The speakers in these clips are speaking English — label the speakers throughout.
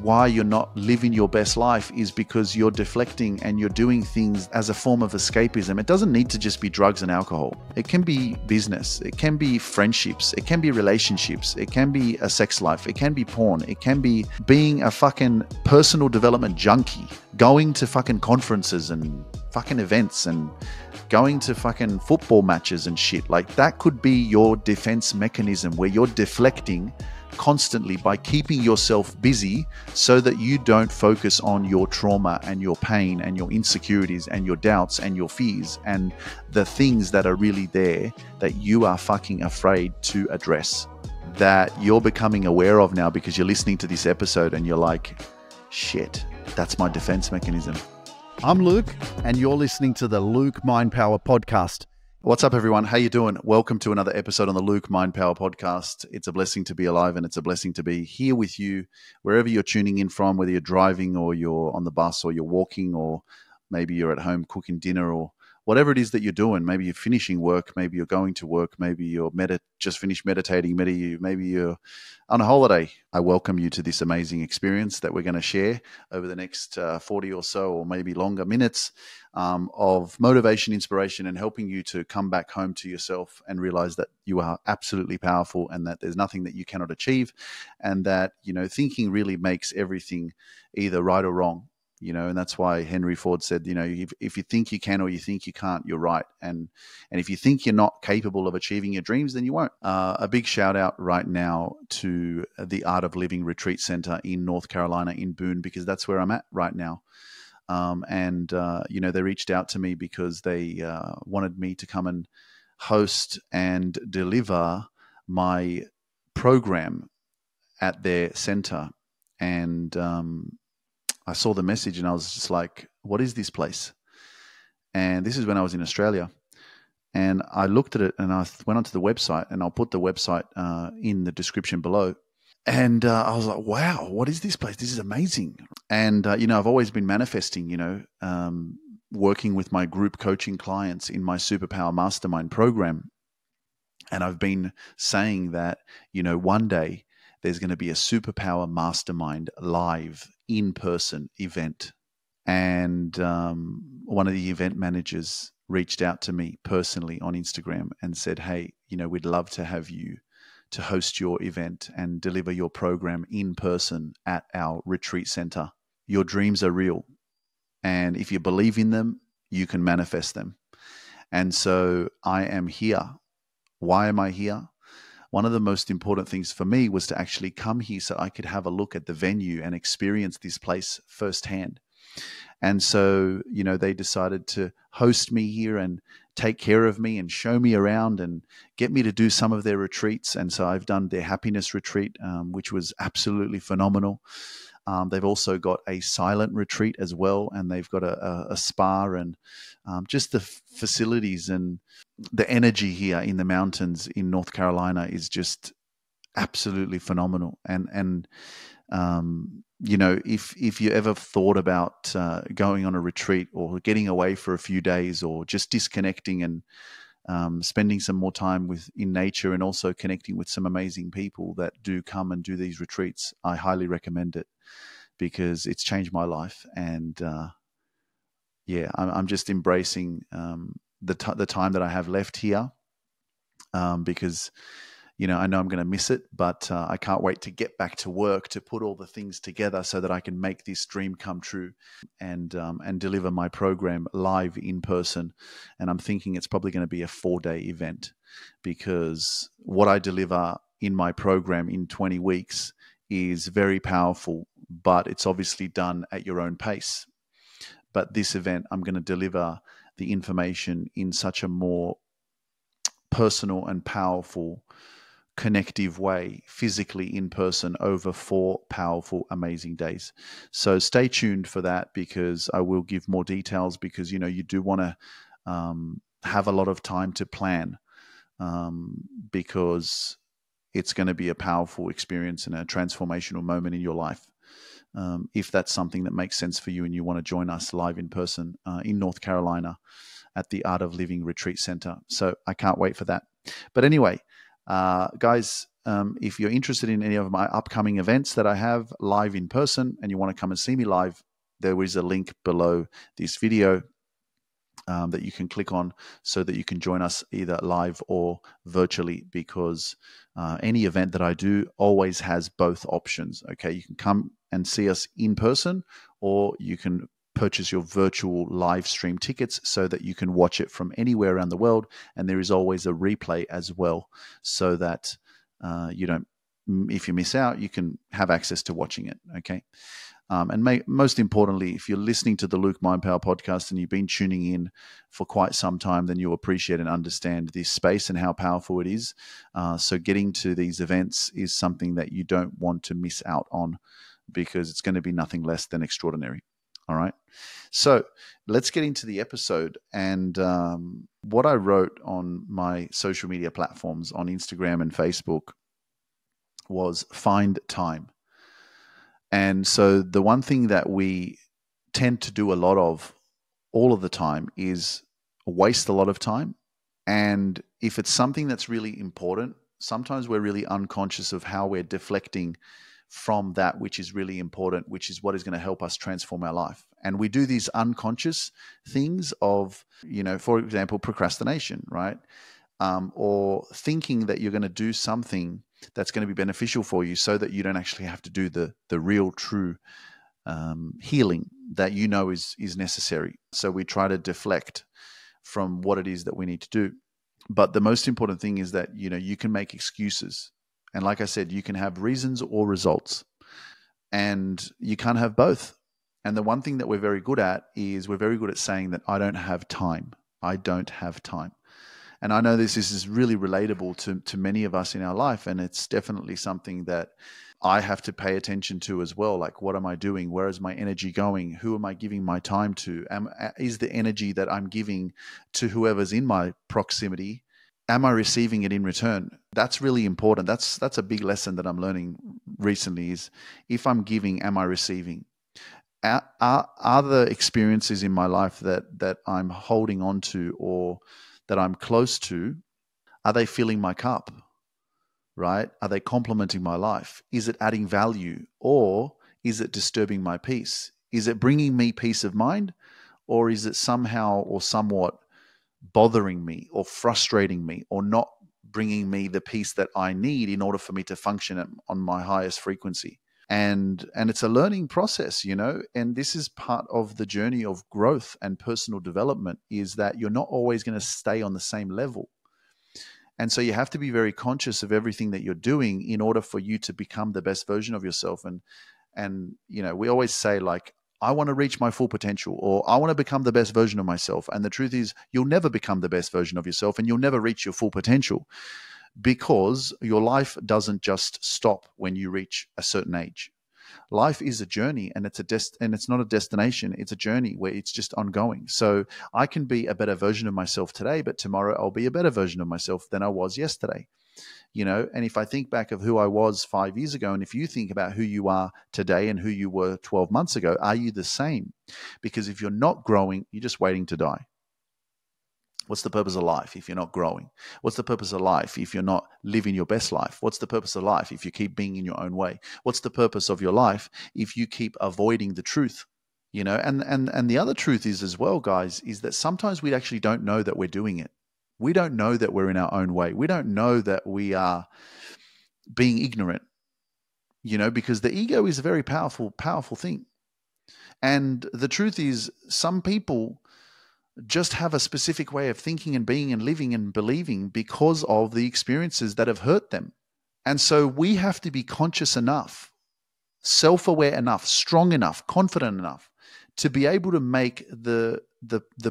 Speaker 1: why you're not living your best life is because you're deflecting and you're doing things as a form of escapism. It doesn't need to just be drugs and alcohol. It can be business. It can be friendships. It can be relationships. It can be a sex life. It can be porn. It can be being a fucking personal development junkie, going to fucking conferences and fucking events and going to fucking football matches and shit. Like, that could be your defense mechanism where you're deflecting constantly by keeping yourself busy so that you don't focus on your trauma and your pain and your insecurities and your doubts and your fears and the things that are really there that you are fucking afraid to address, that you're becoming aware of now because you're listening to this episode and you're like, shit, that's my defense mechanism.
Speaker 2: I'm Luke, and you're listening to the Luke Mind Power Podcast.
Speaker 1: What's up, everyone? How you doing? Welcome to another episode on the Luke Mind Power Podcast. It's a blessing to be alive, and it's a blessing to be here with you wherever you're tuning in from, whether you're driving or you're on the bus or you're walking or maybe you're at home cooking dinner or whatever it is that you're doing. Maybe you're finishing work, maybe you're going to work, maybe you're just finished meditating, maybe you're on a holiday. I welcome you to this amazing experience that we're going to share over the next 40 or so, or maybe longer minutes of motivation, inspiration, and helping you to come back home to yourself and realize that you are absolutely powerful and that there's nothing that you cannot achieve, and that, you know, thinking really makes everything either right or wrong. You know, and that's why Henry Ford said, you know, if you think you can or you think you can't, you're right. And if you think you're not capable of achieving your dreams, then you won't. A big shout out right now to the Art of Living Retreat Center in North Carolina in Boone, because that's where I'm at right now. You know, they reached out to me because they wanted me to come and host and deliver my program at their center. And I saw the message and I was just like, what is this place? And this is when I was in Australia. And I looked at it and I went onto the website, and I'll put the website in the description below. And I was like, wow, what is this place? This is amazing. And, you know, I've always been manifesting, you know, working with my group coaching clients in my Superpower Mastermind program. And I've been saying that, you know, one day there's going to be a Superpower Mastermind live in-person event. And one of the event managers reached out to me personally on Instagram and said, hey, you know, we'd love to have you to host your event and deliver your program in person at our retreat center. Your dreams are real. And if you believe in them, you can manifest them. And so I am here. Why am I here? One of the most important things for me was to actually come here so I could have a look at the venue and experience this place firsthand. And so, you know, they decided to host me here and take care of me and show me around and get me to do some of their retreats. And so I've done their happiness retreat, which was absolutely phenomenal. They've also got a silent retreat as well, and they've got a spa, and just the facilities and the energy here in the mountains in North Carolina is just absolutely phenomenal. And you know, if you ever thought about going on a retreat or getting away for a few days or just disconnecting and spending some more time in nature and also connecting with some amazing people that do come and do these retreats, I highly recommend it because it's changed my life. And yeah, I'm just embracing the time that I have left here because, you know, I know I'm going to miss it, but I can't wait to get back to work to put all the things together so that I can make this dream come true and deliver my program live in person. And I'm thinking it's probably going to be a 4-day event, because what I deliver in my program in 20 weeks is very powerful, but it's obviously done at your own pace. But this event, I'm going to deliver the information in such a more personal and powerful, connective way, physically in person, over 4 powerful, amazing days. So stay tuned for that, because I will give more details, because, you know, you do want to have a lot of time to plan, because it's going to be a powerful experience and a transformational moment in your life. If that's something that makes sense for you and you want to join us live in person in North Carolina at the Art of Living Retreat Center. So I can't wait for that. But anyway, guys, if you're interested in any of my upcoming events that I have live in person and you want to come and see me live, there is a link below this video that you can click on so that you can join us either live or virtually, because any event that I do always has both options. Okay, you can come and see us in person, or you can purchase your virtual live stream tickets so that you can watch it from anywhere around the world. And there is always a replay as well, so that you don't, if you miss out, you can have access to watching it. Okay. And most importantly, if you're listening to the Luke Mind Power podcast and you've been tuning in for quite some time, then you'll appreciate and understand this space and how powerful it is. So getting to these events is something that you don't want to miss out on, because it's going to be nothing less than extraordinary. All right. So let's get into the episode. And what I wrote on my social media platforms on Instagram and Facebook was find time. And so the one thing that we tend to do a lot of all of the time is waste a lot of time. And if it's something that's really important, sometimes we're really unconscious of how we're deflecting from that which is really important, which is what is going to help us transform our life. And we do these unconscious things of, for example, procrastination, right? Or thinking that you're going to do something that's going to be beneficial for you so that you don't actually have to do the real true healing that is necessary. So we try to deflect from what it is that we need to do. But the most important thing is that, you can make excuses. And like I said, you can have reasons or results, and you can't have both. And the one thing that we're very good at is we're very good at saying that I don't have time. I don't have time. And I know this is really relatable to many of us in our life. And it's definitely something that I have to pay attention to as well. Like, what am I doing? Where is my energy going? Who am I giving my time to? Is the energy that I'm giving to whoever's in my proximity, am I receiving it in return? That's really important. That's a big lesson that I'm learning recently, is if I'm giving, am I receiving? Are the experiences in my life that I'm holding on to or that I'm close to, are they filling my cup, right? Are they complementing my life? Is it adding value, or is it disturbing my peace? Is it bringing me peace of mind, or is it somehow or somewhat bothering me or frustrating me or not bringing me the peace that I need in order for me to function on my highest frequency? And it's a learning process, and this is part of the journey of growth and personal development, is that you're not always going to stay on the same level. And so you have to be very conscious of everything that you're doing in order for you to become the best version of yourself. And we always say, like, I want to reach my full potential, or I want to become the best version of myself. And the truth is, you'll never become the best version of yourself, and you'll never reach your full potential, because your life doesn't just stop when you reach a certain age. Life is a journey, and it's not a destination. It's a journey where it's just ongoing. So I can be a better version of myself today, but tomorrow I'll be a better version of myself than I was yesterday. And if I think back of who I was 5 years ago, and if you think about who you are today and who you were 12 months ago, are you the same? Because if you're not growing, you're just waiting to die. What's the purpose of life if you're not growing? What's the purpose of life if you're not living your best life? What's the purpose of life if you keep being in your own way? What's the purpose of your life if you keep avoiding the truth? And the other truth is as well, guys, is that sometimes we actually don't know that we're doing it. We don't know that we're in our own way. We don't know that we are being ignorant, because the ego is a very powerful, powerful thing. And the truth is, some people just have a specific way of thinking and being and living and believing because of the experiences that have hurt them. And so we have to be conscious enough, self-aware enough, strong enough, confident enough to be able to make the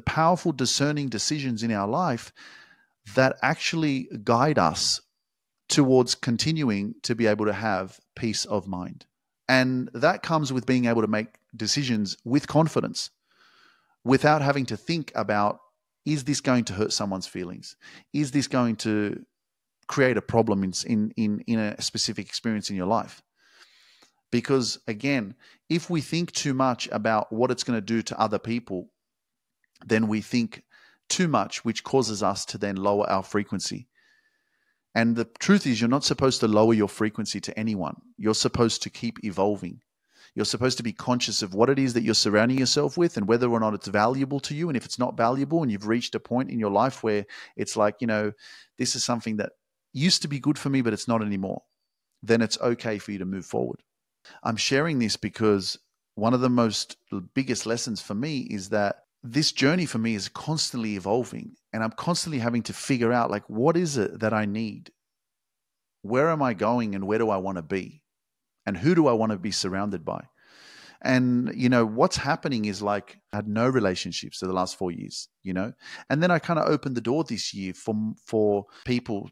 Speaker 1: powerful discerning decisions in our life that actually guide us towards continuing to be able to have peace of mind. And that comes with being able to make decisions with confidence, without having to think about, is this going to hurt someone's feelings? Is this going to create a problem in a specific experience in your life? Because again, if we think too much about what it's going to do to other people, then we think too much, which causes us to then lower our frequency. And the truth is, you're not supposed to lower your frequency to anyone. You're supposed to keep evolving. You're supposed to be conscious of what it is that you're surrounding yourself with and whether or not it's valuable to you. And if it's not valuable and you've reached a point in your life where it's like, this is something that used to be good for me, but it's not anymore, then it's okay for you to move forward. I'm sharing this because one of the biggest lessons for me is that this journey for me is constantly evolving, and I'm constantly having to figure out, like, what is it that I need? Where am I going and where do I want to be? And who do I want to be surrounded by? And, what's happening is, like, I had no relationships for the last 4 years, and then I kind of opened the door this year for more people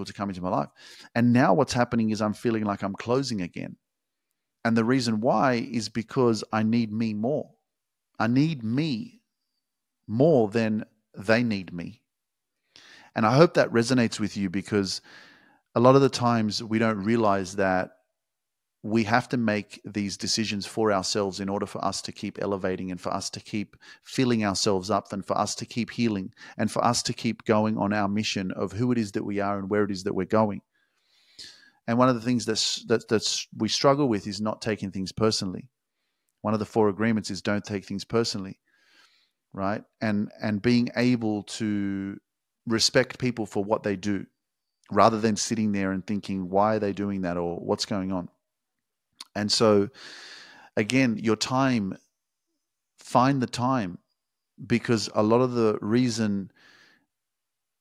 Speaker 1: to come into my life. And now what's happening is I'm feeling like I'm closing again. And the reason why is because I need me more. I need me more than they need me. And I hope that resonates with you, because a lot of the times we don't realize that we have to make these decisions for ourselves in order for us to keep elevating and for us to keep filling ourselves up and for us to keep healing and for us to keep going on our mission of who it is that we are and where it is that we're going. And one of the things that we struggle with is not taking things personally. One of the 4 agreements is don't take things personally, right? And being able to respect people for what they do rather than sitting there and thinking, why are they doing that or what's going on? And so, again, your time, find the time, because a lot of the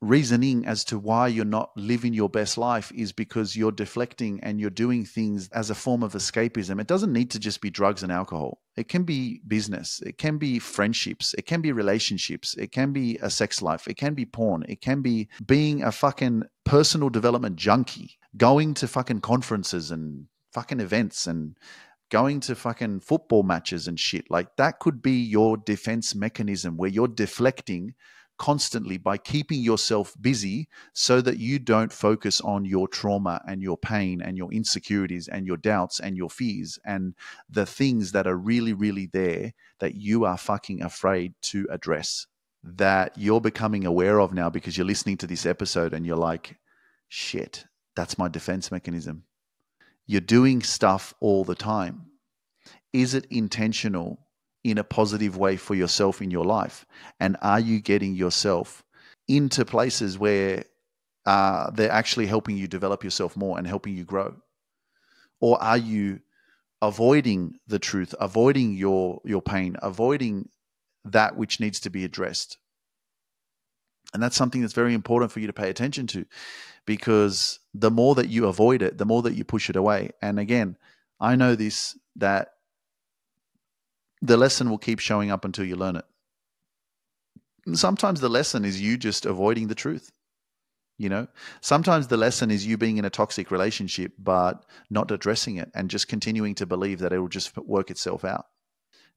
Speaker 1: reasoning as to why you're not living your best life is because you're deflecting and you're doing things as a form of escapism. It doesn't need to just be drugs and alcohol. It can be business. It can be friendships. It can be relationships. It can be a sex life. It can be porn. It can be being a fucking personal development junkie, going to fucking conferences and fucking events and going to fucking football matches and shit. Like, that could be your defense mechanism where you're deflecting constantly by keeping yourself busy so that you don't focus on your trauma and your pain and your insecurities and your doubts and your fears and the things that are really, really there that you are fucking afraid to address, that you're becoming aware of now because you're listening to this episode and you're like, shit, that's my defense mechanism. You're doing stuff all the time. Is it intentional in a positive way for yourself in your life? And are you getting yourself into places where they're actually helping you develop yourself more and helping you grow? Or are you avoiding the truth, avoiding your pain, avoiding that which needs to be addressed? And that's something that's very important for you to pay attention to, because the more that you avoid it, the more that you push it away. And again, I know this, that the lesson will keep showing up until you learn it. And sometimes the lesson is you just avoiding the truth. Sometimes the lesson is you being in a toxic relationship but not addressing it and just continuing to believe that it will just work itself out.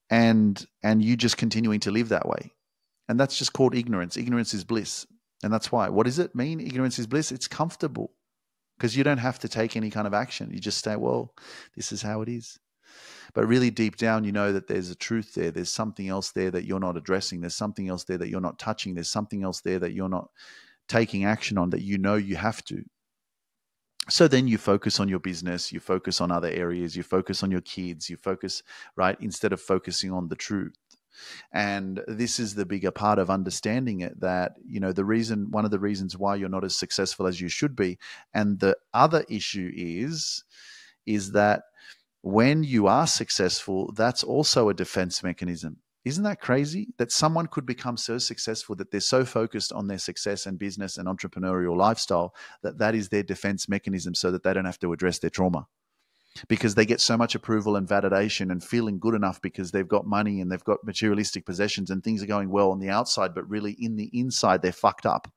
Speaker 1: And you just continuing to live that way. And that's just called ignorance. Ignorance is bliss. And that's why. What does it mean? Ignorance is bliss. It's comfortable because you don't have to take any kind of action. You just say, well, this is how it is. But really deep down, you know that there's a truth there. There's something else there that you're not addressing. There's something else there that you're not touching. There's something else there that you're not taking action on, that you know you have to. So then you focus on your business, you focus on other areas, you focus on your kids, you focus, right, instead of focusing on the truth. And this is the bigger part of understanding it, that, one of the reasons why you're not as successful as you should be. And the other issue is that when you are successful, that's also a defense mechanism. Isn't that crazy? That someone could become so successful that they're so focused on their success and business and entrepreneurial lifestyle that is their defense mechanism, so that they don't have to address their trauma. Because they get so much approval and validation and feeling good enough because they've got money and they've got materialistic possessions and things are going well on the outside, but really in the inside, they're fucked up.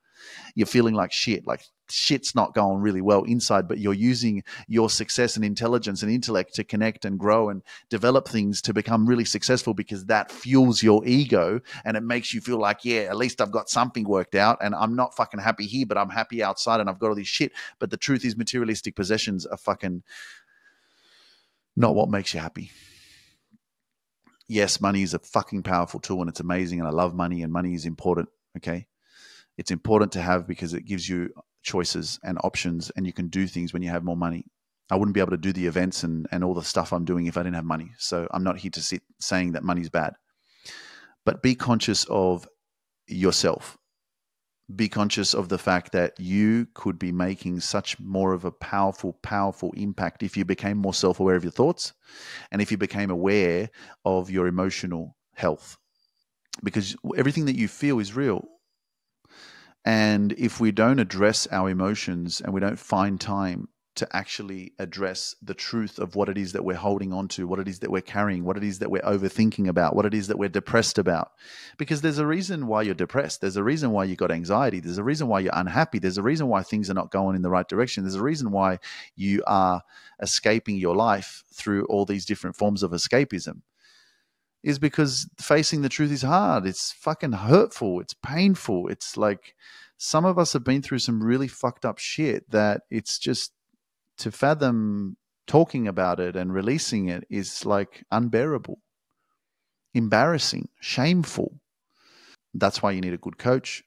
Speaker 1: You're feeling like shit, like shit's not going really well inside, but you're using your success and intelligence and intellect to connect and grow and develop things to become really successful, because that fuels your ego and it makes you feel like, yeah, at least I've got something worked out and I'm not fucking happy here, but I'm happy outside and I've got all this shit. But the truth is, materialistic possessions are fucking not what makes you happy. Yes, money is a fucking powerful tool and it's amazing and I love money and money is important, okay? It's important to have because it gives you choices and options, and you can do things when you have more money. I wouldn't be able to do the events and all the stuff I'm doing if I didn't have money. So I'm not here to sit saying that money's bad. But be conscious of yourself. Be conscious of the fact that you could be making such more of a powerful impact if you became more self-aware of your thoughts and if you became aware of your emotional health. Because everything that you feel is real. And if we don't address our emotions and we don't find time to actually address the truth of what it is that we're holding on to, what it is that we're carrying, what it is that we're overthinking about, what it is that we're depressed about. Because there's a reason why you're depressed. There's a reason why you got anxiety. There's a reason why you're unhappy. There's a reason why things are not going in the right direction. There's a reason why you are escaping your life through all these different forms of escapism. Is because facing the truth is hard. It's fucking hurtful. It's painful. It's like some of us have been through some really fucked up shit that it's just, to fathom talking about it and releasing it is like unbearable, embarrassing, shameful. That's why you need a good coach.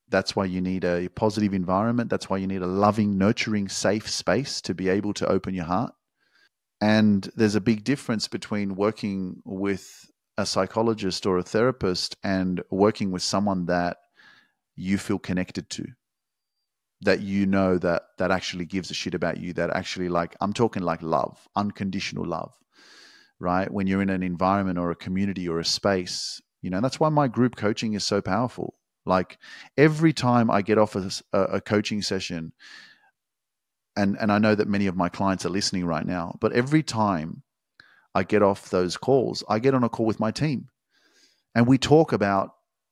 Speaker 1: That's why you need a positive environment. That's why you need a loving, nurturing, safe space to be able to open your heart. And there's a big difference between working with a psychologist or a therapist and working with someone that you feel connected to, that you know that actually gives a shit about you, that actually, like, I'm talking like love, unconditional love, right? When you're in an environment or a community or a space, that's why my group coaching is so powerful. Like every time I get off a coaching session, and I know that many of my clients are listening right now, but every time I get off those calls, I get on a call with my team and we talk about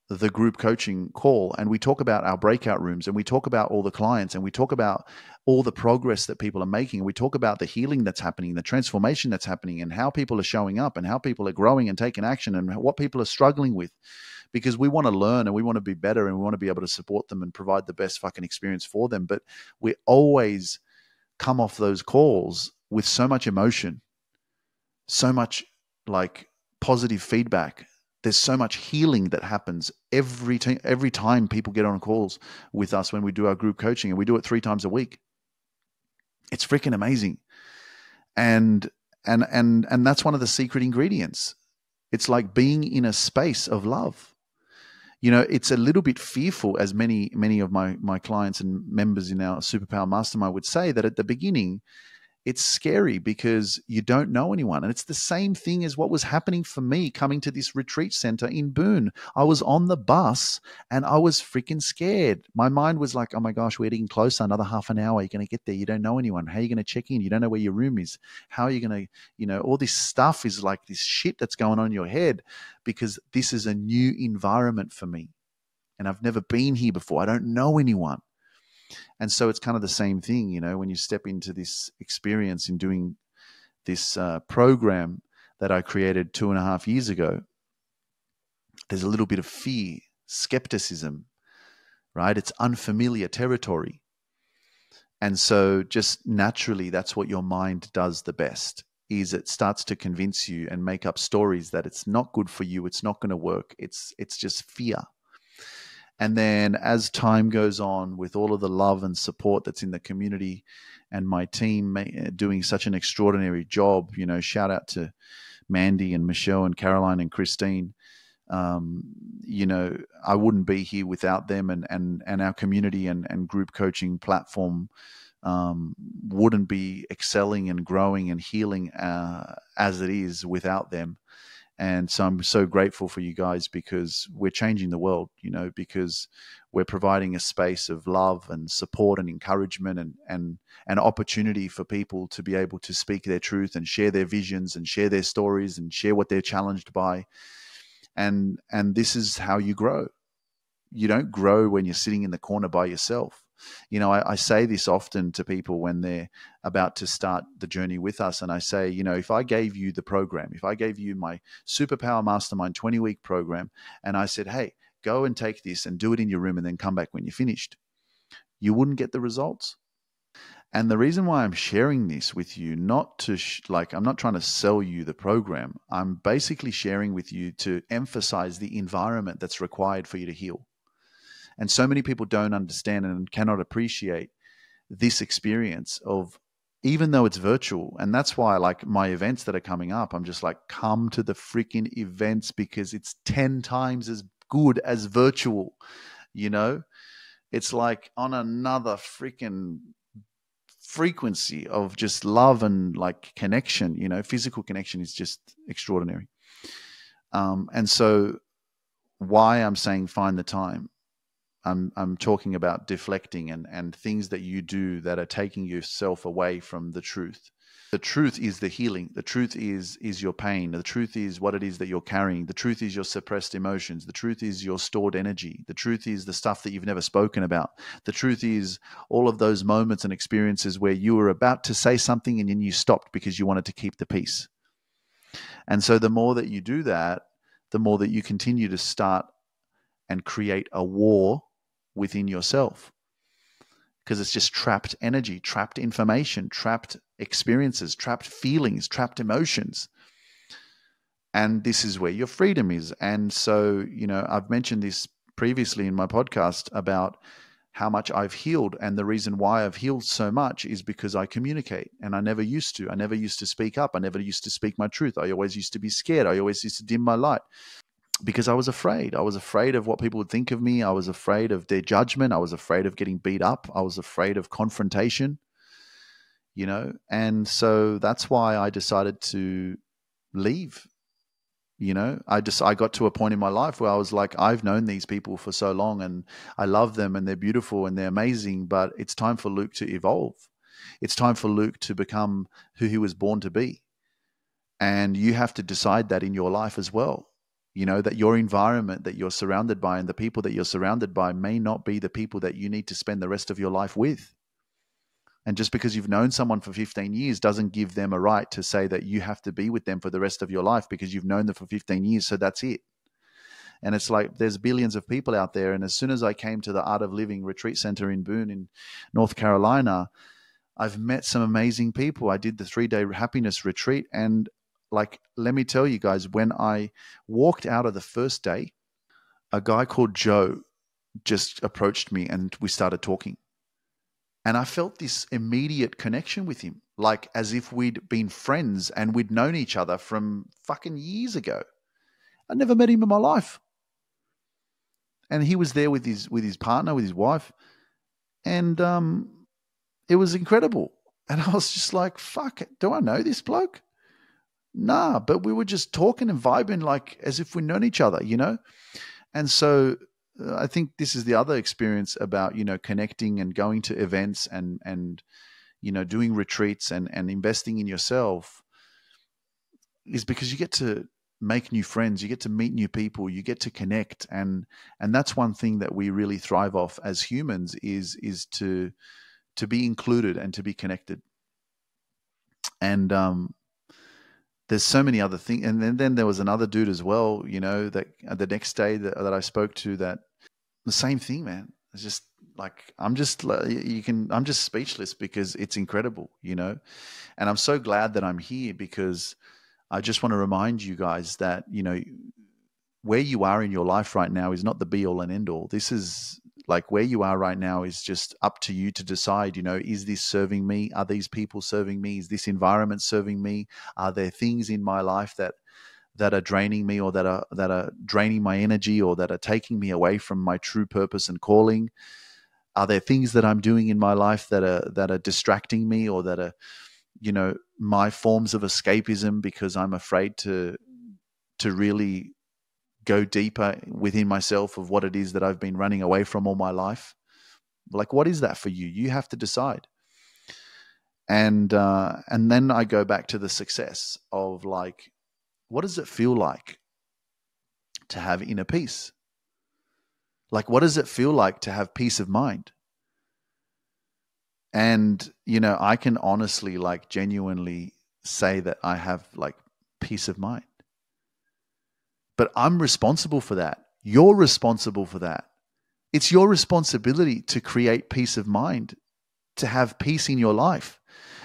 Speaker 1: the group coaching call, and we talk about our breakout rooms, and we talk about all the clients, and we talk about all the progress that people are making, and we talk about the healing that's happening, the transformation that's happening, and how people are showing up, and how people are growing and taking action, and what people are struggling with, because we want to learn and we want to be better and we want to be able to support them and provide the best fucking experience for them. But we always come off those calls with so much emotion, so much like positive feedback. There's so much healing that happens every time people get on calls with us when we do our group coaching, and we do it 3 times a week. It's freaking amazing. And that's one of the secret ingredients. It's like being in a space of love. It's a little bit fearful, as many of my clients and members in our Superpower Mastermind would say, that at the beginning, it's scary because you don't know anyone. And it's the same thing as what was happening for me coming to this retreat center in Boone. I was on the bus and I was freaking scared. My mind was like, oh my gosh, we're getting closer. Another half an hour. You're going to get there. You don't know anyone. How are you going to check in? You don't know where your room is. How are you going to, all this stuff is like this shit that's going on in your head, because this is a new environment for me. And I've never been here before. I don't know anyone. And so it's kind of the same thing, when you step into this experience in doing this program that I created 2.5 years ago. There's a little bit of fear, skepticism, right? It's unfamiliar territory. And so just naturally, that's what your mind does the best, is it starts to convince you and make up stories that it's not good for you, it's not going to work. It's just fear. And then as time goes on, with all of the love and support that's in the community and my team doing such an extraordinary job, shout out to Mandy and Michelle and Caroline and Christine. I wouldn't be here without them, and our community and group coaching platform wouldn't be excelling and growing and healing as it is without them. And so I'm so grateful for you guys, because we're changing the world, because we're providing a space of love and support and encouragement and an opportunity for people to be able to speak their truth and share their visions and share their stories and share what they're challenged by. And this is how you grow. You don't grow when you're sitting in the corner by yourself. I say this often to people when they're about to start the journey with us. And I say, if I gave you the program, if I gave you my Superpower Mastermind 20-week program, and I said, hey, go and take this and do it in your room and then come back when you're finished, you wouldn't get the results. And the reason why I'm sharing this with you, not to I'm not trying to sell you the program. I'm basically sharing with you to emphasize the environment that's required for you to heal. And so many people don't understand and cannot appreciate this experience of, even though it's virtual. And that's why, like, my events that are coming up, I'm just like, come to the freaking events, because it's 10 times as good as virtual. You know, it's like on another freaking frequency of just love and like connection. You know, physical connection is just extraordinary. And so why I'm saying find the time, I'm talking about deflecting and things that you do that are taking yourself away from the truth. The truth is the healing. The truth is your pain. The truth is what it is that you're carrying. The truth is your suppressed emotions. The truth is your stored energy. The truth is the stuff that you've never spoken about. The truth is all of those moments and experiences where you were about to say something and then you stopped because you wanted to keep the peace. And so the more that you do that, the more that you continue to start and create a war within yourself, because it's just trapped energy, trapped information, trapped experiences, trapped feelings, trapped emotions. And this is where your freedom is. And so, you know, I've mentioned this previously in my podcast about how much I've healed. And the reason why I've healed so much is because I communicate, and I never used to. I never used to speak up. I never used to speak my truth. I always used to be scared. I always used to dim my light, because I was afraid. I was afraid of what people would think of me. I was afraid of their judgment. I was afraid of getting beat up. I was afraid of confrontation, you know? And so that's why I decided to leave. You know, I got to a point in my life where I was like, I've known these people for so long and I love them and they're beautiful and they're amazing, but it's time for Luke to evolve. It's time for Luke to become who he was born to be. And you have to decide that in your life as well. You know, that your environment that you're surrounded by and the people that you're surrounded by may not be the people that you need to spend the rest of your life with. And just because you've known someone for 15 years doesn't give them a right to say that you have to be with them for the rest of your life because you've known them for 15 years. So that's it. And it's like there's billions of people out there. And as soon as I came to the Art of Living Retreat Center in Boone in North Carolina, I've met some amazing people. I did the 3-day happiness retreat. And like, let me tell you guys, when I walked out of the first day, a guy called Joe just approached me and we started talking. And I felt this immediate connection with him, like as if we'd been friends and we'd known each other from fucking years ago. I never met him in my life. And he was there with his partner, with his wife. And it was incredible. And I was just like, fuck, do I know this bloke? Nah, but we were just talking and vibing like as if we'd known each other, you know? And so I think this is the other experience about, you know, connecting and going to events and you know, doing retreats and investing in yourself is because you get to make new friends, you get to meet new people, you get to connect. And that's one thing that we really thrive off as humans is to be included and to be connected. And there's so many other things. And then there was another dude as well, you know, that the next day that I spoke to, that the same thing, man. It's just like, I'm just speechless because it's incredible, you know? And I'm so glad that I'm here because I just want to remind you guys that, you know, where you are in your life right now is not the be all and end all. This is like where you are right now is just up to you to decide, you know, is this serving me? Are these people serving me? Is this environment serving me? Are there things in my life that are draining me or that are draining my energy or that are taking me away from my true purpose and calling? Are there things that I'm doing in my life that are distracting me or that are, you know, my forms of escapism because I'm afraid to really go deeper within myself of what it is that I've been running away from all my life? Like, what is that for you? You have to decide. And then I go back to the success of like, what does it feel like to have inner peace? Like, what does it feel like to have peace of mind? And, you know, I can honestly, like, genuinely say that I have like peace of mind. But I'm responsible for that. You're responsible for that. It's your responsibility to create peace of mind, to have peace in your life.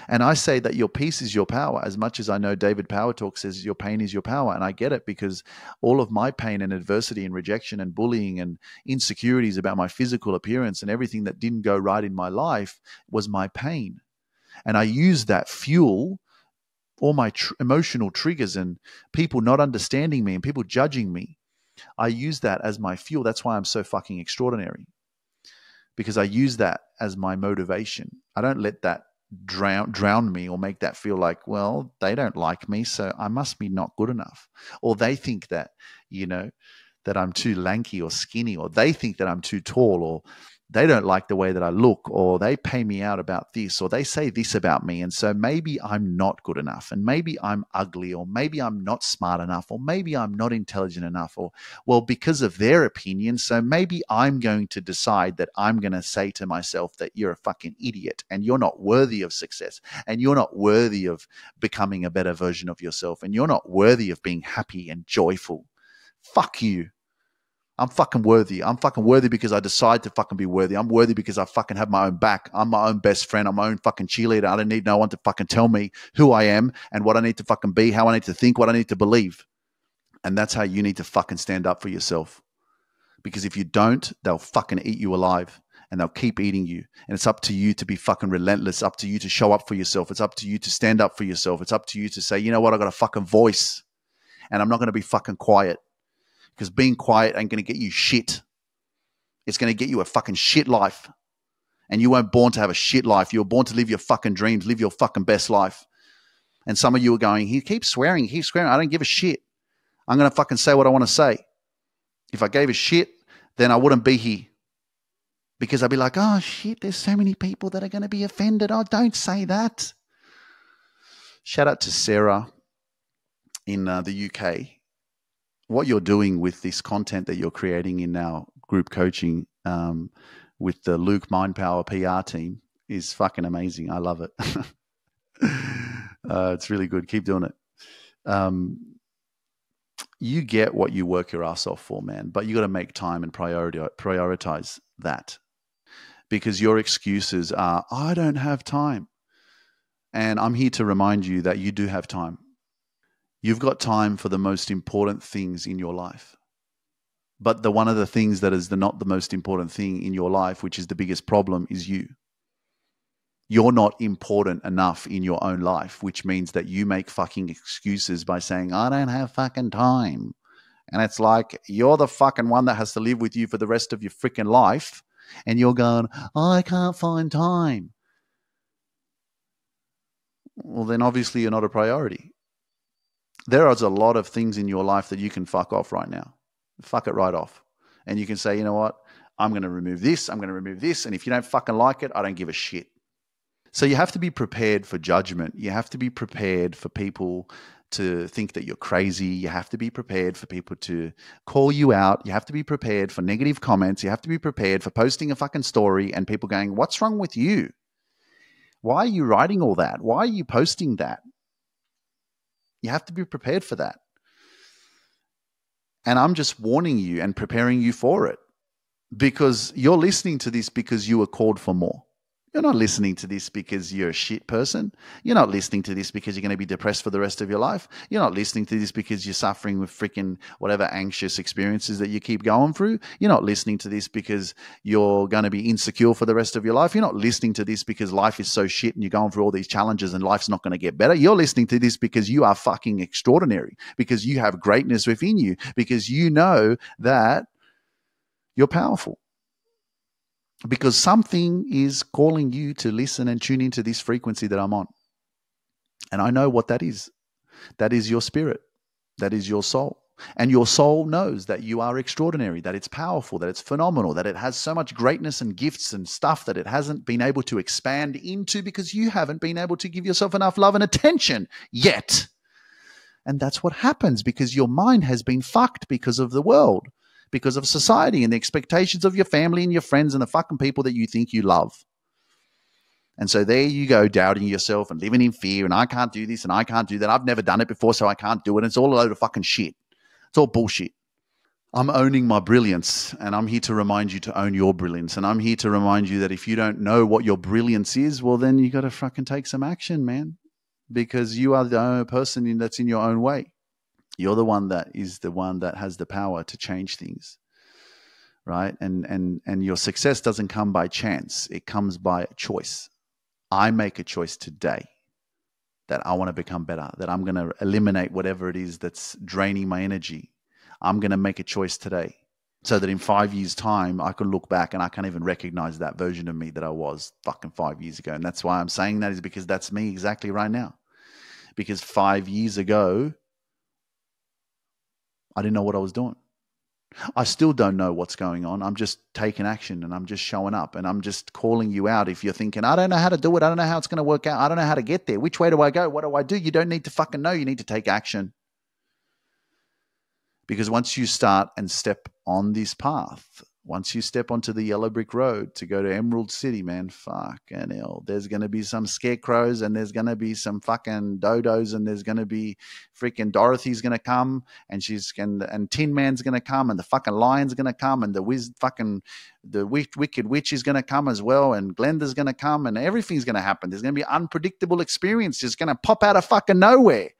Speaker 1: And I say that your peace is your power, as much as I know David Power Talk says your pain is your power. And I get it, because all of my pain and adversity and rejection and bullying and insecurities about my physical appearance and everything that didn't go right in my life was my pain. And I use that fuel, all my emotional triggers and people not understanding me and people judging me. I use that as my fuel. That's why I'm so fucking extraordinary, because I use that as my motivation. I don't let that drown me or make that feel like, well, they don't like me, so I must be not good enough. Or they think that, that I'm too lanky or skinny, or they think that I'm too tall, or they don't like the way that I look, or they pay me out about this, or they say this about me. And so maybe I'm not good enough, and maybe I'm ugly, or maybe I'm not smart enough, or maybe I'm not intelligent enough, or, well, because of their opinion, so maybe I'm going to decide that I'm going to say to myself that you're a fucking idiot and you're not worthy of success, and you're not worthy of becoming a better version of yourself, and you're not worthy of being happy and joyful. Fuck you. I'm fucking worthy. I'm fucking worthy because I decide to fucking be worthy. I'm worthy because I fucking have my own back. I'm my own best friend. I'm my own fucking cheerleader. I don't need no one to fucking tell me who I am and what I need to fucking be, how I need to think, what I need to believe. And that's how you need to fucking stand up for yourself. Because if you don't, they'll fucking eat you alive, and they'll keep eating you. And it's up to you to be fucking relentless. It's up to you to show up for yourself. It's up to you to stand up for yourself. It's up to you to say, you know what, I got a fucking voice, and I'm not going to be fucking quiet. Because being quiet ain't going to get you shit. It's going to get you a fucking shit life. And you weren't born to have a shit life. You were born to live your fucking dreams, live your fucking best life. And some of you are going, he keeps swearing, I don't give a shit. I'm going to fucking say what I want to say. If I gave a shit, then I wouldn't be here. Because I'd be like, oh shit, there's so many people that are going to be offended. Oh, don't say that. Shout out to Sarah in the UK. What you're doing with this content that you're creating in our group coaching with the Luke Mind Power PR team is fucking amazing. I love it. It's really good. Keep doing it. You get what you work your ass off for, man, but you got to make time and prioritize that, because your excuses are, I don't have time. And I'm here to remind you that you do have time. You've got time for the most important things in your life. But one of the things that is not the most important thing in your life, which is the biggest problem, is you. You're not important enough in your own life, which means that you make fucking excuses by saying, I don't have fucking time. And it's like, you're the fucking one that has to live with you for the rest of your freaking life. And you're going, I can't find time. Well, then obviously you're not a priority. There is a lot of things in your life that you can fuck off right now. Fuck it right off. And you can say, you know what? I'm going to remove this. I'm going to remove this. And if you don't fucking like it, I don't give a shit. So you have to be prepared for judgment. You have to be prepared for people to think that you're crazy. You have to be prepared for people to call you out. You have to be prepared for negative comments. You have to be prepared for posting a fucking story and people going, what's wrong with you? Why are you writing all that? Why are you posting that? You have to be prepared for that. And I'm just warning you and preparing you for it, because you're listening to this because you were called for more. You're not listening to this because you're a shit person. You're not listening to this because you're going to be depressed for the rest of your life. You're not listening to this because you're suffering with freaking whatever anxious experiences that you keep going through. You're not listening to this because you're going to be insecure for the rest of your life. You're not listening to this because life is so shit and you're going through all these challenges and life's not going to get better. You're listening to this because you are fucking extraordinary, because you have greatness within you, because you know that you're powerful. Because something is calling you to listen and tune into this frequency that I'm on. And I know what that is. That is your spirit. That is your soul. And your soul knows that you are extraordinary, that it's powerful, that it's phenomenal, that it has so much greatness and gifts and stuff that it hasn't been able to expand into because you haven't been able to give yourself enough love and attention yet. And that's what happens because your mind has been fucked because of the world, because of society and the expectations of your family and your friends and the fucking people that you think you love. And so there you go, doubting yourself and living in fear, and I can't do this and I can't do that. I've never done it before, so I can't do it. And it's all a load of fucking shit. It's all bullshit. I'm owning my brilliance, and I'm here to remind you to own your brilliance. And I'm here to remind you that if you don't know what your brilliance is, well, then you got to fucking take some action, man, because you are the only person that's in your own way. You're the one that is the one that has the power to change things, right? And your success doesn't come by chance. It comes by choice. I make a choice today that I want to become better, that I'm going to eliminate whatever it is that's draining my energy. I'm going to make a choice today so that in 5 years' time, I can look back and I can't even recognize that version of me that I was fucking 5 years ago. And that's why I'm saying that, is because that's me exactly right now. Because 5 years ago, I didn't know what I was doing. I still don't know what's going on. I'm just taking action, and I'm just showing up, and I'm just calling you out. If you're thinking, I don't know how to do it, I don't know how it's going to work out, I don't know how to get there, which way do I go, what do I do? You don't need to fucking know. You need to take action. Because once you start and step on this path, once you step onto the yellow brick road to go to Emerald City, man, fucking hell, there's going to be some scarecrows, and there's going to be some fucking dodos, and there's going to be freaking Dorothy's going to come, and and Tin Man's going to come, and the fucking lion's going to come, and the wicked witch is going to come as well, and Glenda's going to come, and everything's going to happen. There's going to be unpredictable experiences going to pop out of fucking nowhere,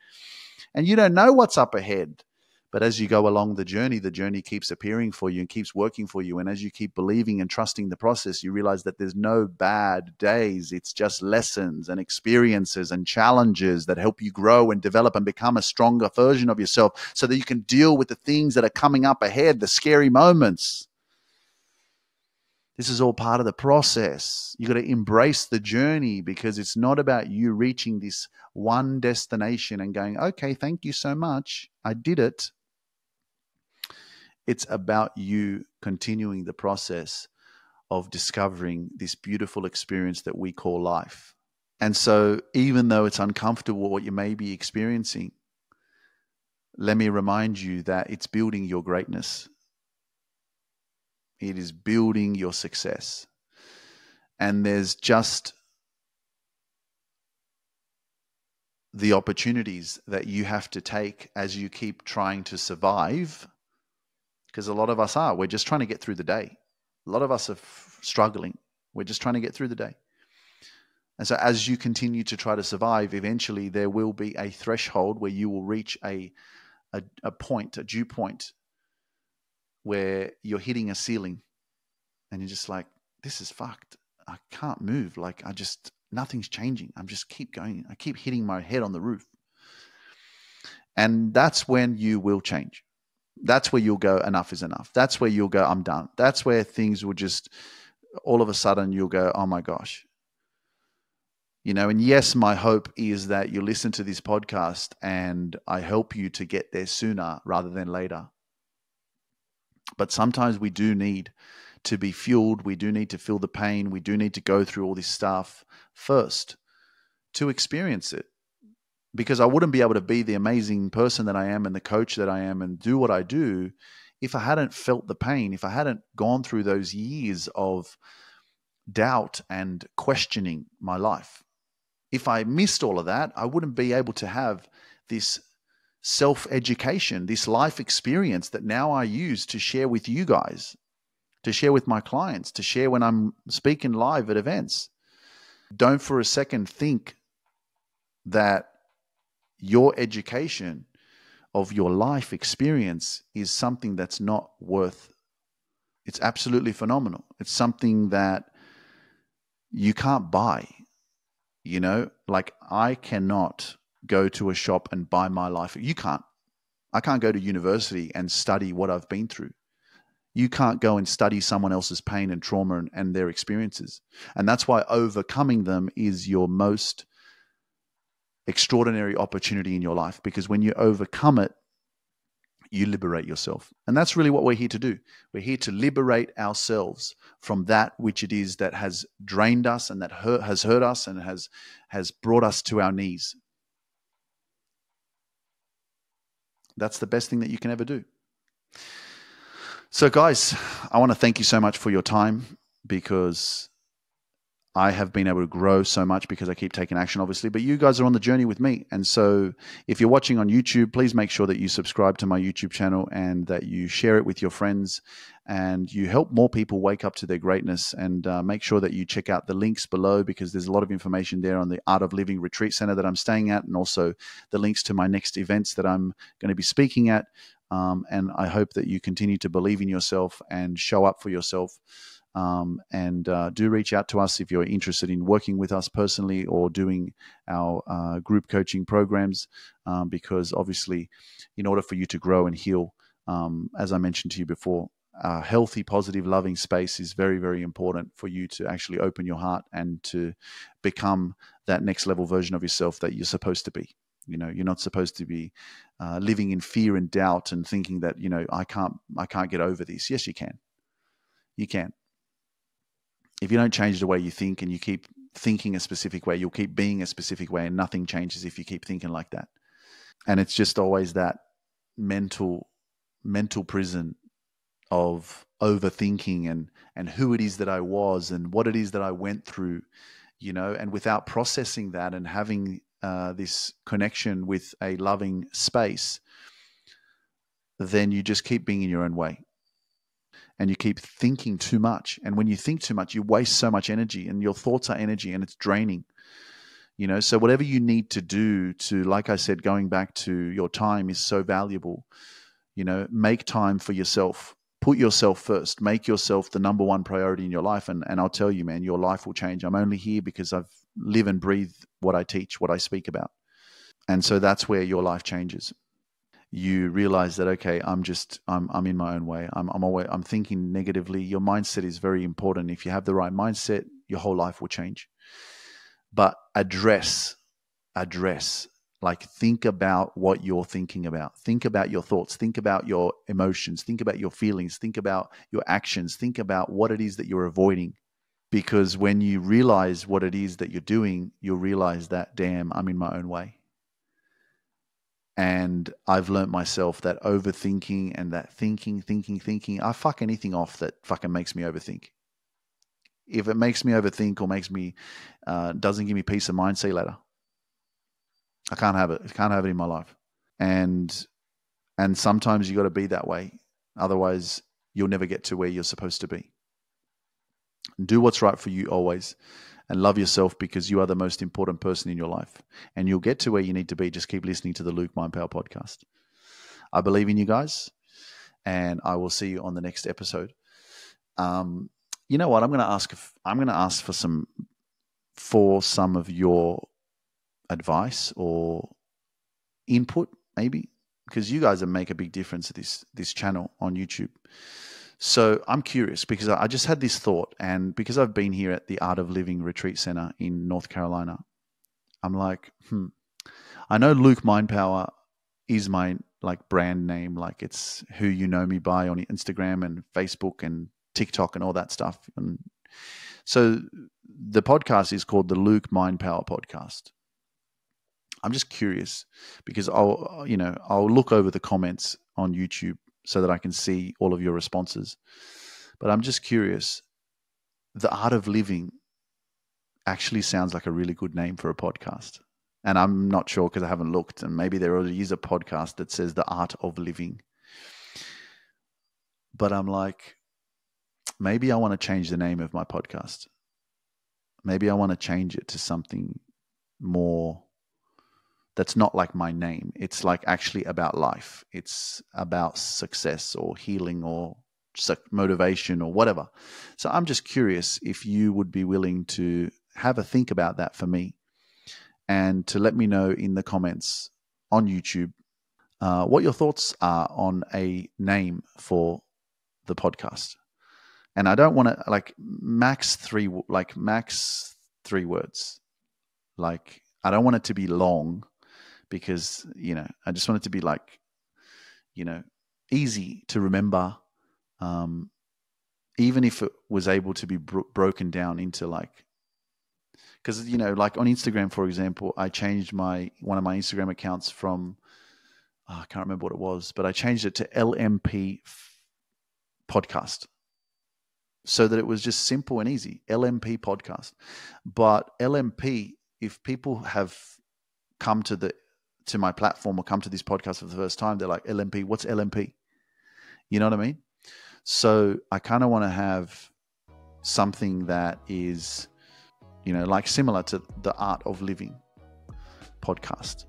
Speaker 1: and you don't know what's up ahead. But as you go along the journey keeps appearing for you and keeps working for you. And as you keep believing and trusting the process, you realize that there's no bad days. It's just lessons and experiences and challenges that help you grow and develop and become a stronger version of yourself, so that you can deal with the things that are coming up ahead, the scary moments. This is all part of the process. You got to embrace the journey, because it's not about you reaching this one destination and going, okay, thank you so much, I did it. It's about you continuing the process of discovering this beautiful experience that we call life. And so even though it's uncomfortable what you may be experiencing, let me remind you that it's building your greatness. It is building your success. And there's just the opportunities that you have to take as you keep trying to survive. Because a lot of us we're just trying to get through the day. A lot of us are struggling. We're just trying to get through the day. And so as you continue to try to survive, eventually there will be a threshold where you will reach a point, a dew point, where you're hitting a ceiling and you're just like, this is fucked. I can't move. Like, nothing's changing. I'm just keep going. I keep hitting my head on the roof. And that's when you will change. That's where you'll go, enough is enough. That's where you'll go, I'm done. That's where things will just, all of a sudden you'll go, oh my gosh. And yes, my hope is that you listen to this podcast and I help you to get there sooner rather than later. But sometimes we do need to be fueled. We do need to feel the pain. We do need to go through all this stuff first to experience it. Because I wouldn't be able to be the amazing person that I am and the coach that I am and do what I do if I hadn't felt the pain, if I hadn't gone through those years of doubt and questioning my life. If I missed all of that, I wouldn't be able to have this self-education, this life experience that now I use to share with you guys, to share with my clients, to share when I'm speaking live at events. Don't for a second think that your education of your life experience is something that's not worth. It's absolutely phenomenal. It's something that you can't buy. Like, I cannot go to a shop and buy my life. You can't. I can't go to university and study what I've been through. You can't go and study someone else's pain and trauma and their experiences. And that's why overcoming them is your most extraordinary opportunity in your life, because when you overcome it, you liberate yourself. And that's really what we're here to do. We're here to liberate ourselves from that which it is that has drained us and that has hurt us and has brought us to our knees. That's the best thing that you can ever do. So guys, I want to thank you so much for your time, because I have been able to grow so much because I keep taking action, obviously, but you guys are on the journey with me. And so if you're watching on YouTube, please make sure that you subscribe to my YouTube channel and that you share it with your friends and you help more people wake up to their greatness. And make sure that you check out the links below, because there's a lot of information there on the Art of Living Retreat Center that I'm staying at, and also the links to my next events that I'm going to be speaking at. And I hope that you continue to believe in yourself and show up for yourself. Do reach out to us if you're interested in working with us personally or doing our group coaching programs, because obviously in order for you to grow and heal, as I mentioned to you before, a healthy, positive, loving space is very, very important for you to actually open your heart and to become that next level version of yourself that you're supposed to be. You know, you're not supposed to be living in fear and doubt and thinking that, you know, I can't get over this. Yes, you can. You can. If you don't change the way you think and you keep thinking a specific way, you'll keep being a specific way, and nothing changes if you keep thinking like that. And it's just always that mental prison of overthinking and who it is that I was and what it is that I went through, you know, and without processing that and having this connection with a loving space, then you just keep being in your own way. And you keep thinking too much. And when you think too much, you waste so much energy, and your thoughts are energy, and it's draining. You know, so whatever you need to do to, like I said, going back to your time is so valuable. You know, make time for yourself. Put yourself first. Make yourself the number one priority in your life. And I'll tell you, man, your life will change. I'm only here because I've live and breathe what I teach, what I speak about. And so that's where your life changes. You realize that, okay, I'm in my own way. I'm thinking negatively. Your mindset is very important. If you have the right mindset, your whole life will change. But address, like think about what you're thinking about. Think about your thoughts. Think about your emotions. Think about your feelings. Think about your actions. Think about what it is that you're avoiding. Because when you realize what it is that you're doing, you'll realize that, damn, I'm in my own way. And I've learned myself that overthinking and that thinking, I fuck anything off that fucking makes me overthink. If it makes me overthink or makes me, doesn't give me peace of mind, see you later. I can't have it. I can't have it in my life. And sometimes you got to be that way. Otherwise, you'll never get to where you're supposed to be. Do what's right for you always. And love yourself, because you are the most important person in your life. And you'll get to where you need to be. Just keep listening to the Luke Mind Power podcast. I believe in you guys, and I will see you on the next episode. You know what? I'm going to ask for some of your advice or input, maybe, because you guys make a big difference at this channel on YouTube. So I'm curious, because I just had this thought, and because I've been here at the Art of Living Retreat Center in North Carolina, I'm like, I know Luke Mind Power is my like brand name, like it's who you know me by on Instagram and Facebook and TikTok and all that stuff. And so the podcast is called the Luke Mind Power Podcast. I'm just curious, because I'll look over the comments on YouTube so that I can see all of your responses. But I'm just curious, the Art of Living actually sounds like a really good name for a podcast. And I'm not sure, because I haven't looked, and maybe there already is a podcast that says the Art of Living. But I'm like, maybe I want to change the name of my podcast. Maybe I want to change it to something more that's not like my name. It's like actually about life. It's about success or healing or motivation or whatever. So I'm just curious if you would be willing to have a think about that for me, and to let me know in the comments on YouTube what your thoughts are on a name for the podcast. And I don't want to like max three words. Like, I don't want it to be long, because, you know, I just want it to be like, you know, easy to remember, even if it was able to be broken down into like, because, you know, like on Instagram, for example, I changed one of my Instagram accounts from, I can't remember what it was, but I changed it to LMP podcast. so that it was just simple and easy. LMP podcast. But LMP, if people have come to my platform or come to this podcast for the first time, they're like, LMP, what's LMP? You know what I mean? So I kind of want to have something that is, like similar to the Art of Living podcast.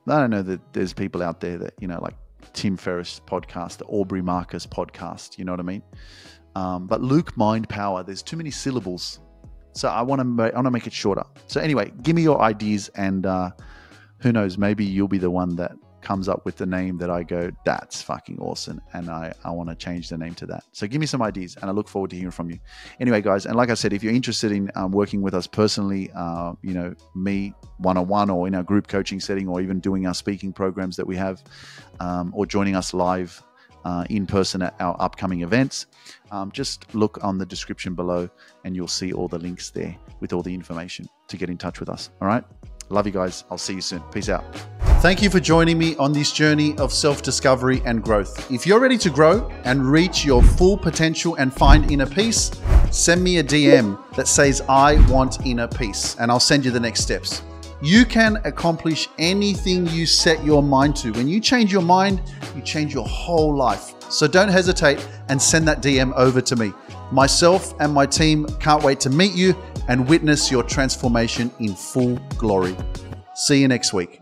Speaker 1: I don't know that there's people out there that, like Tim Ferriss podcast, the Aubrey Marcus podcast, you know what I mean? But Luke Mind Power, there's too many syllables. So I want to make it shorter. So anyway, give me your ideas, and who knows, maybe you'll be the one that comes up with the name that I go, that's fucking awesome, and I want to change the name to that. So give me some ideas, and I look forward to hearing from you. Anyway, guys, and like I said, if you're interested in working with us personally, me one-on-one or in our group coaching setting, or even doing our speaking programs that we have, or joining us live in person at our upcoming events, just look on the description below and you'll see all the links there with all the information to get in touch with us. All right. Love you guys. I'll see you soon. Peace out. Thank you for joining me on this journey of self-discovery and growth. If you're ready to grow and reach your full potential and find inner peace, send me a DM that says, I want inner peace, and I'll send you the next steps. You can accomplish anything you set your mind to. When you change your mind, you change your whole life. So don't hesitate and send that DM over to me. Myself and my team can't wait to meet you and witness your transformation in full glory. See you next week.